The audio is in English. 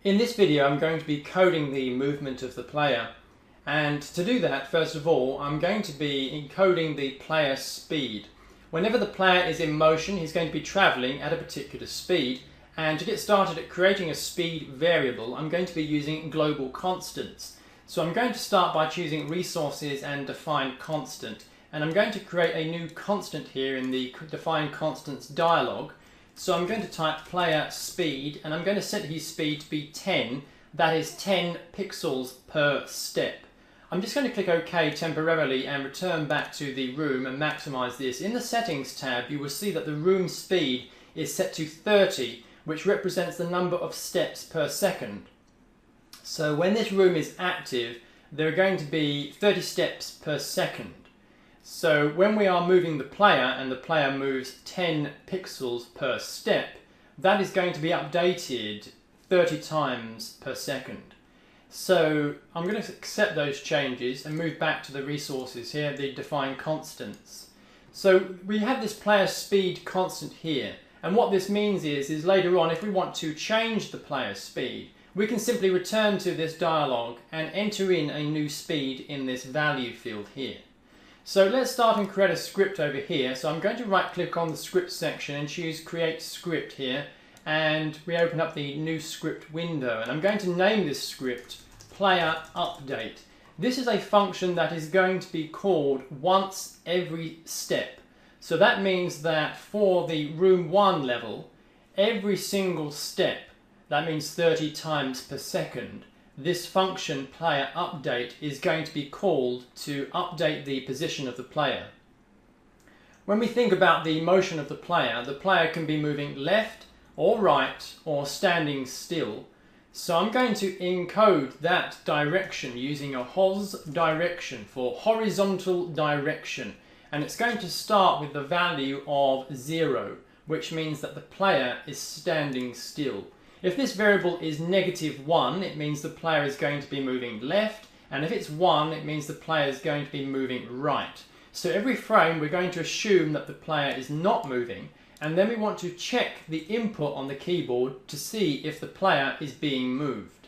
In this video I'm going to be coding the movement of the player, and to do that, first of all, I'm going to be encoding the player speed. Whenever the player is in motion, he's going to be travelling at a particular speed, and to get started at creating a speed variable, I'm going to be using global constants. So I'm going to start by choosing resources and define constant, and I'm going to create a new constant here in the define constants dialog. So I'm going to type player speed, and I'm going to set his speed to be 10, that is 10 pixels per step. I'm just going to click OK temporarily and return back to the room and maximize this. In the settings tab you will see that the room speed is set to 30, which represents the number of steps per second. So when this room is active, there are going to be 30 steps per second. So when we are moving the player and the player moves 10 pixels per step, that is going to be updated 30 times per second. So I'm going to accept those changes and move back to the resources here, the define constants. So we have this player speed constant here, and what this means is later on, if we want to change the player speed, we can simply return to this dialog and enter in a new speed in this value field here. So let's start and create a script over here. So I'm going to right click on the script section and choose create script here, and we open up the new script window, and I'm going to name this script player update. This is a function that is going to be called once every step. So that means that for the room 1 level, every single step, that means 30 times per second, this function player update is going to be called to update the position of the player. When we think about the motion of the player can be moving left or right or standing still. So I'm going to encode that direction using a hos direction for horizontal direction, and it's going to start with the value of 0, which means that the player is standing still. If this variable is -1, it means the player is going to be moving left, and if it's 1, it means the player is going to be moving right. So every frame we're going to assume that the player is not moving, and then we want to check the input on the keyboard to see if the player is being moved.